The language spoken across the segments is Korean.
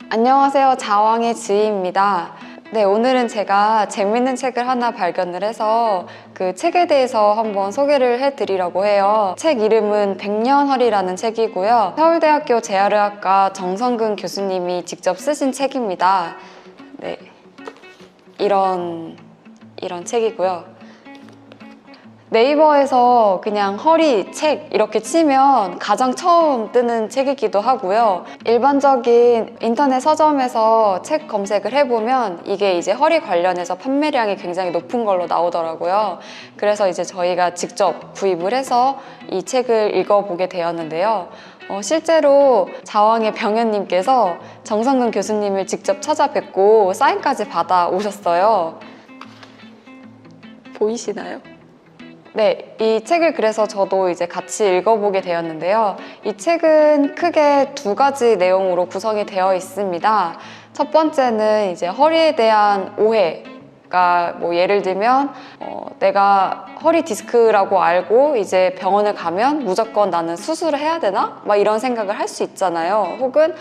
안녕하세요. 자왕의 지희입니다. 네, 오늘은 제가 재밌는 책을 하나 발견을 해서 그 책에 대해서 한번 소개를 해드리려고 해요. 책 이름은 백년허리라는 책이고요. 서울대학교 재활의학과 정성근 교수님이 직접 쓰신 책입니다. 네, 이런 책이고요. 네이버에서 그냥 허리 책 이렇게 치면 가장 처음 뜨는 책이기도 하고요. 일반적인 인터넷 서점에서 책 검색을 해보면 이게 이제 허리 관련해서 판매량이 굉장히 높은 걸로 나오더라고요. 그래서 이제 저희가 직접 구입을 해서 이 책을 읽어보게 되었는데요. 실제로 자왕의 병현님께서 정성근 교수님을 직접 찾아뵙고 사인까지 받아 오셨어요. 보이시나요? 네, 이 책을 그래서 저도 이제 같이 읽어보게 되었는데요. 이 책은 크게 두 가지 내용으로 구성이 되어 있습니다. 첫 번째는 이제 허리에 대한 오해가 뭐 예를 들면 내가 허리 디스크라고 알고 이제 병원을 가면 무조건 나는 수술을 해야 되나? 막 이런 생각을 할 수 있잖아요. 혹은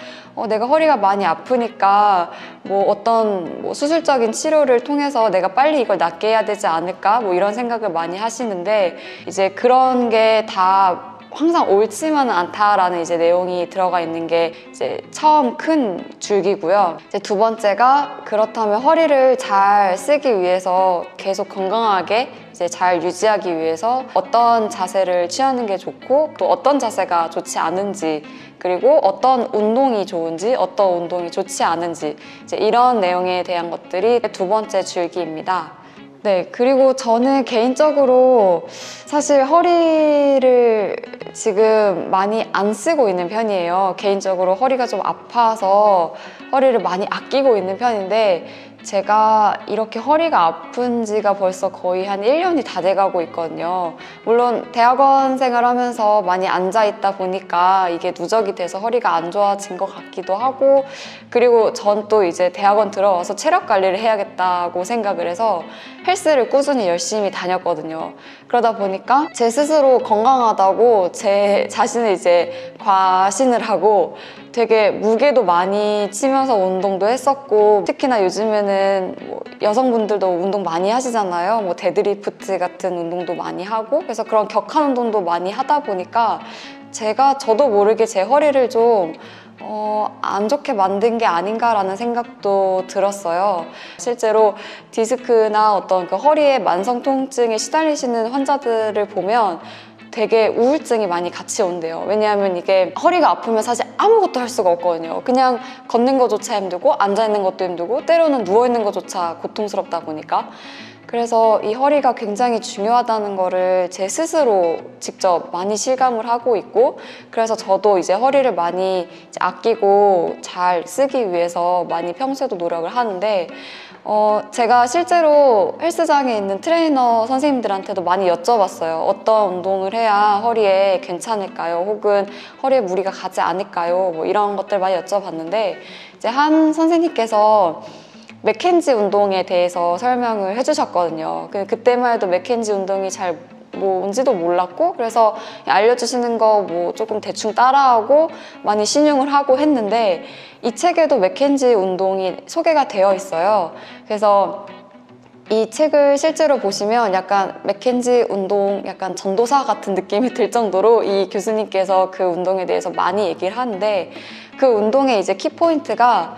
내가 허리가 많이 아프니까 뭐 어떤 수술적인 치료를 통해서 내가 빨리 이걸 낫게 해야 되지 않을까? 뭐 이런 생각을 많이 하시는데 이제 그런 게 다 항상 옳지만은 않다라는 이제 내용이 들어가 있는 게 이제 처음 큰 줄기고요. 이제 두 번째가 그렇다면 허리를 잘 쓰기 위해서 계속 건강하게 이제 잘 유지하기 위해서 어떤 자세를 취하는 게 좋고 또 어떤 자세가 좋지 않은지 그리고 어떤 운동이 좋은지 어떤 운동이 좋지 않은지 이제 이런 내용에 대한 것들이 두 번째 줄기입니다. 네, 그리고 저는 개인적으로 사실 허리를 지금 많이 안 쓰고 있는 편이에요. 개인적으로 허리가 좀 아파서 허리를 많이 아끼고 있는 편인데 제가 이렇게 허리가 아픈 지가 벌써 거의 한 1년이 다 돼가고 있거든요. 물론 대학원 생활하면서 많이 앉아있다 보니까 이게 누적이 돼서 허리가 안 좋아진 것 같기도 하고 그리고 전 또 이제 대학원 들어와서 체력 관리를 해야겠다고 생각을 해서 헬스를 꾸준히 열심히 다녔거든요. 그러다 보니까 제 스스로 건강하다고 제 자신을 이제 과신을 하고 되게 무게도 많이 치면서 운동도 했었고 특히나 요즘에는 뭐 여성분들도 운동 많이 하시잖아요. 뭐 데드리프트 같은 운동도 많이 하고 그래서 그런 격한 운동도 많이 하다 보니까 저도 모르게 제 허리를 좀 안 좋게 만든 게 아닌가라는 생각도 들었어요. 실제로 디스크나 어떤 그 허리의 만성 통증에 시달리시는 환자들을 보면 되게 우울증이 많이 같이 온대요. 왜냐하면 이게 허리가 아프면 사실 아무것도 할 수가 없거든요. 그냥 걷는 것조차 힘들고 앉아있는 것도 힘들고 때로는 누워있는 것조차 고통스럽다 보니까 그래서 이 허리가 굉장히 중요하다는 거를 제 스스로 직접 많이 실감을 하고 있고 그래서 저도 이제 허리를 많이 이제 아끼고 잘 쓰기 위해서 많이 평소에도 노력을 하는데 제가 실제로 헬스장에 있는 트레이너 선생님들한테도 많이 여쭤봤어요. 어떤 운동을 해야 허리에 괜찮을까요? 혹은 허리에 무리가 가지 않을까요? 뭐 이런 것들 많이 여쭤봤는데 이제 한 선생님께서 맥켄지 운동에 대해서 설명을 해주셨거든요. 그때만 해도 맥켄지 운동이 잘 뭔지도 몰랐고 그래서 알려주시는 거 뭐 조금 대충 따라하고 많이 신용을 하고 했는데 이 책에도 맥켄지 운동이 소개가 되어 있어요. 그래서 이 책을 실제로 보시면 약간 맥켄지 운동 약간 전도사 같은 느낌이 들 정도로 이 교수님께서 그 운동에 대해서 많이 얘기를 하는데 그 운동의 이제 키포인트가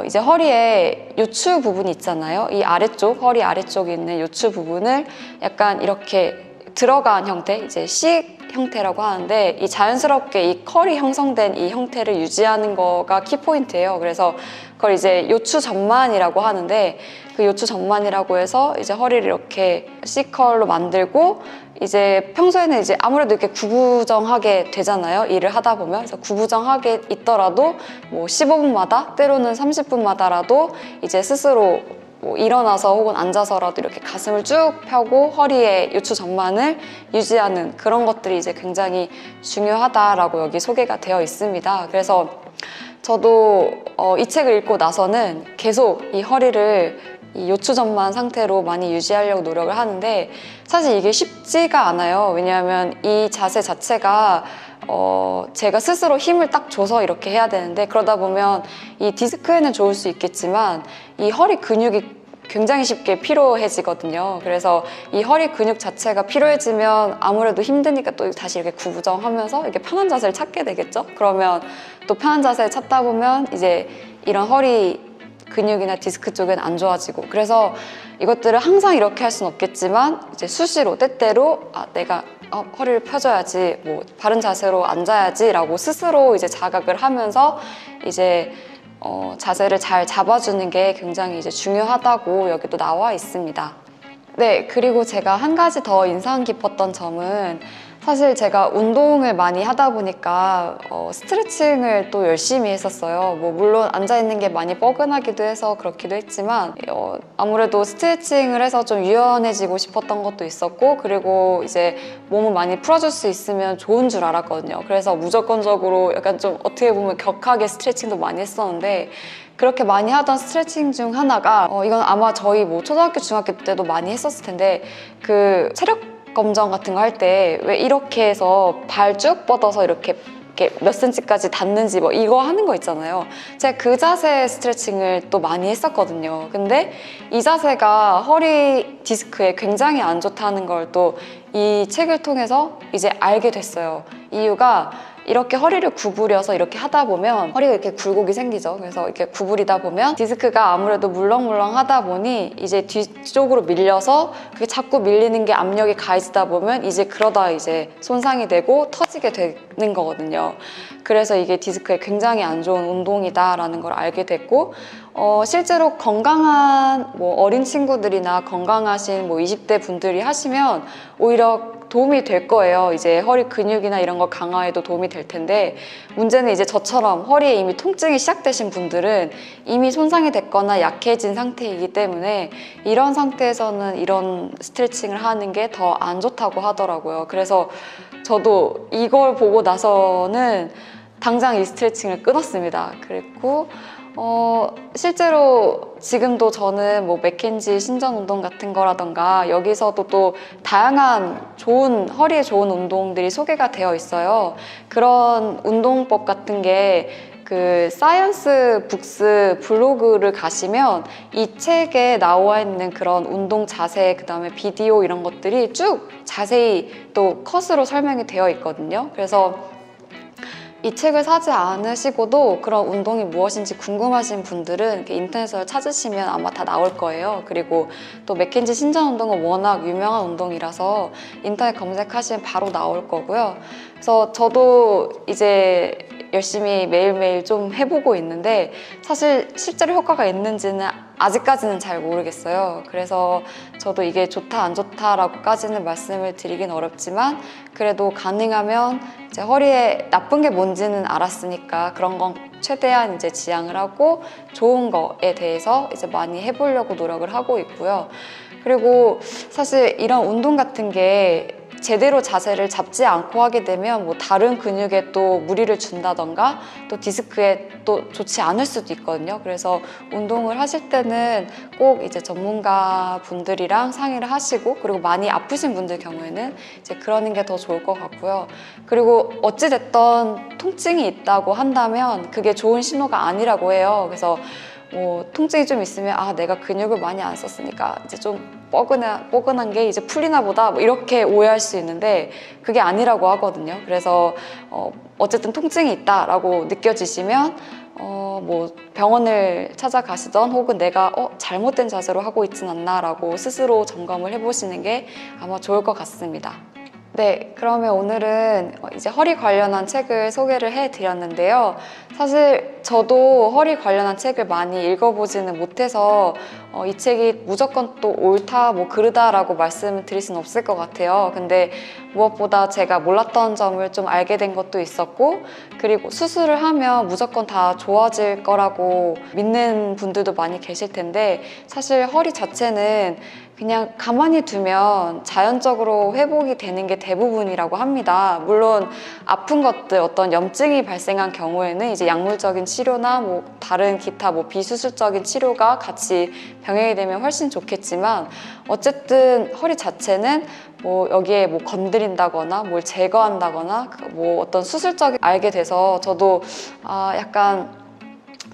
이제 허리에 요추 부분이 있잖아요. 이 아래쪽, 허리 아래쪽에 있는 요추 부분을 약간 이렇게 들어간 형태, 이제 C 형태라고 하는데 이 자연스럽게 이 컬이 형성된 이 형태를 유지하는 거가 키포인트예요. 그래서 그걸 이제 요추 전만이라고 하는데 그 요추 전만이라고 해서 이제 허리를 이렇게 C컬로 만들고 이제 평소에는 이제 아무래도 이렇게 구부정하게 되잖아요. 일을 하다 보면. 그래서 구부정하게 있더라도 뭐 15분마다 때로는 30분마다라도 이제 스스로 뭐 일어나서 혹은 앉아서라도 이렇게 가슴을 쭉 펴고 허리에 요추 전만을 유지하는 그런 것들이 이제 굉장히 중요하다라고 여기 소개가 되어 있습니다. 그래서 저도 이 책을 읽고 나서는 계속 이 허리를 이 요추 전만 상태로 많이 유지하려고 노력을 하는데 사실 이게 쉽지가 않아요. 왜냐하면 이 자세 자체가 제가 스스로 힘을 딱 줘서 이렇게 해야 되는데, 그러다 보면 이 디스크에는 좋을 수 있겠지만 이 허리 근육이 굉장히 쉽게 피로해지거든요. 그래서 이 허리 근육 자체가 피로해지면 아무래도 힘드니까 또 다시 이렇게 구부정하면서 이렇게 편한 자세를 찾게 되겠죠. 그러면 또 편한 자세를 찾다 보면 이제 이런 허리 근육이나 디스크 쪽은 안 좋아지고, 그래서 이것들을 항상 이렇게 할 수는 없겠지만 이제 수시로 때때로 내가 허리를 펴줘야지, 뭐 바른 자세로 앉아야지 라고 스스로 이제 자각을 하면서 이제 자세를 잘 잡아주는 게 굉장히 이제 중요하다고 여기도 나와 있습니다. 네, 그리고 제가 한 가지 더 인상 깊었던 점은, 사실 제가 운동을 많이 하다 보니까 스트레칭을 또 열심히 했었어요. 뭐 물론 앉아있는 게 많이 뻐근하기도 해서 그렇기도 했지만 아무래도 스트레칭을 해서 좀 유연해지고 싶었던 것도 있었고, 그리고 이제 몸을 많이 풀어줄 수 있으면 좋은 줄 알았거든요. 그래서 무조건적으로 약간 좀 어떻게 보면 격하게 스트레칭도 많이 했었는데, 그렇게 많이 하던 스트레칭 중 하나가 이건 아마 저희 뭐 초등학교 중학교 때도 많이 했었을 텐데, 그 체력 검정 같은 거 할 때 왜 이렇게 해서 발 쭉 뻗어서 이렇게 몇 센치까지 닿는지 뭐 이거 하는 거 있잖아요. 제가 그 자세 스트레칭을 또 많이 했었거든요. 근데 이 자세가 허리 디스크에 굉장히 안 좋다는 걸 또 이 책을 통해서 이제 알게 됐어요. 이유가, 이렇게 허리를 구부려서 이렇게 하다 보면 허리가 이렇게 굴곡이 생기죠. 그래서 이렇게 구부리다 보면 디스크가 아무래도 물렁물렁 하다 보니 이제 뒤쪽으로 밀려서 그게 자꾸 밀리는 게 압력이 가해지다 보면 이제 그러다 이제 손상이 되고 터지게 되는 거거든요. 그래서 이게 디스크에 굉장히 안 좋은 운동이다라는 걸 알게 됐고, 실제로 건강한 뭐 어린 친구들이나 건강하신 뭐 20대 분들이 하시면 오히려 도움이 될 거예요. 이제 허리 근육이나 이런 거 강화에도 도움이 될 텐데, 문제는 이제 저처럼 허리에 이미 통증이 시작되신 분들은 이미 손상이 됐거나 약해진 상태이기 때문에 이런 상태에서는 이런 스트레칭을 하는 게 더 안 좋다고 하더라고요. 그래서 저도 이걸 보고 나서는 당장 이 스트레칭을 끊었습니다. 그리고 실제로 지금도 저는 뭐 맥켄지 신전 운동 같은 거라던가 여기서도 또 다양한 좋은, 허리에 좋은 운동들이 소개가 되어 있어요. 그런 운동법 같은 게 그 사이언스 북스 블로그를 가시면 이 책에 나와 있는 그런 운동 자세, 그 다음에 비디오 이런 것들이 쭉 자세히 또 컷으로 설명이 되어 있거든요. 그래서 이 책을 사지 않으시고도 그런 운동이 무엇인지 궁금하신 분들은 이렇게 인터넷에서 찾으시면 아마 다 나올 거예요. 그리고 또 맥켄지 신전 운동은 워낙 유명한 운동이라서 인터넷 검색하시면 바로 나올 거고요. 그래서 저도 이제 열심히 매일매일 좀 해보고 있는데, 사실 실제로 효과가 있는지는 아직까지는 잘 모르겠어요. 그래서 저도 이게 좋다 안 좋다라고까지는 말씀을 드리긴 어렵지만, 그래도 가능하면 이제 허리에 나쁜 게 뭔지는 알았으니까 그런 건 최대한 이제 지양을 하고 좋은 거에 대해서 이제 많이 해보려고 노력을 하고 있고요. 그리고 사실 이런 운동 같은 게 제대로 자세를 잡지 않고 하게 되면 뭐 다른 근육에 또 무리를 준다던가 또 디스크에 또 좋지 않을 수도 있거든요. 그래서 운동을 하실 때는 꼭 이제 전문가 분들이랑 상의를 하시고, 그리고 많이 아프신 분들 경우에는 이제 그러는 게 더 좋을 것 같고요. 그리고 어찌됐던 통증이 있다고 한다면 그게 좋은 신호가 아니라고 해요. 그래서 뭐 통증이 좀 있으면 내가 근육을 많이 안 썼으니까 이제 좀 뻐근한 게 이제 풀리나 보다, 뭐 이렇게 오해할 수 있는데 그게 아니라고 하거든요. 그래서 어쨌든 통증이 있다라고 느껴지시면 뭐 병원을 찾아가시던, 혹은 내가 잘못된 자세로 하고 있진 않나 라고 스스로 점검을 해보시는 게 아마 좋을 것 같습니다. 네, 그러면 오늘은 이제 허리 관련한 책을 소개를 해드렸는데요. 사실 저도 허리 관련한 책을 많이 읽어보지는 못해서 이 책이 무조건 또 옳다, 뭐 그르다라고 말씀을 드릴 수는 없을 것 같아요. 근데 무엇보다 제가 몰랐던 점을 좀 알게 된 것도 있었고, 그리고 수술을 하면 무조건 다 좋아질 거라고 믿는 분들도 많이 계실 텐데, 사실 허리 자체는 그냥 가만히 두면 자연적으로 회복이 되는 게 대부분이라고 합니다. 물론 아픈 것들, 어떤 염증이 발생한 경우에는 이제 약물적인 치료나 뭐 다른 기타 뭐 비수술적인 치료가 같이 병행이 되면 훨씬 좋겠지만, 어쨌든 허리 자체는 뭐 여기에 뭐 건드린다거나 뭘 제거한다거나 뭐 어떤 수술적인 알게 돼서 저도 약간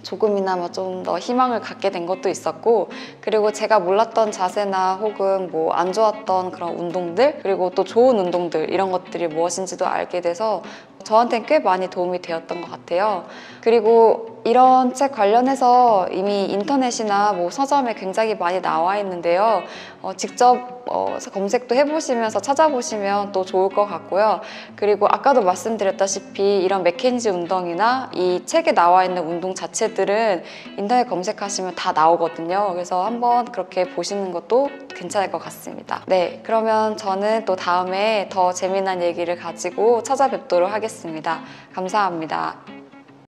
조금이나마 좀 더 희망을 갖게 된 것도 있었고, 그리고 제가 몰랐던 자세나 혹은 뭐 안 좋았던 그런 운동들, 그리고 또 좋은 운동들, 이런 것들이 무엇인지도 알게 돼서 저한테는 꽤 많이 도움이 되었던 것 같아요. 그리고 이런 책 관련해서 이미 인터넷이나 뭐 서점에 굉장히 많이 나와 있는데요. 직접 검색도 해보시면서 찾아보시면 또 좋을 것 같고요. 그리고 아까도 말씀드렸다시피 이런 맥켄지 운동이나 이 책에 나와 있는 운동 자체들은 인터넷 검색하시면 다 나오거든요. 그래서 한번 그렇게 보시는 것도 괜찮을 것 같습니다. 네, 그러면 저는 또 다음에 더 재미난 얘기를 가지고 찾아뵙도록 하겠습니다. 감사합니다.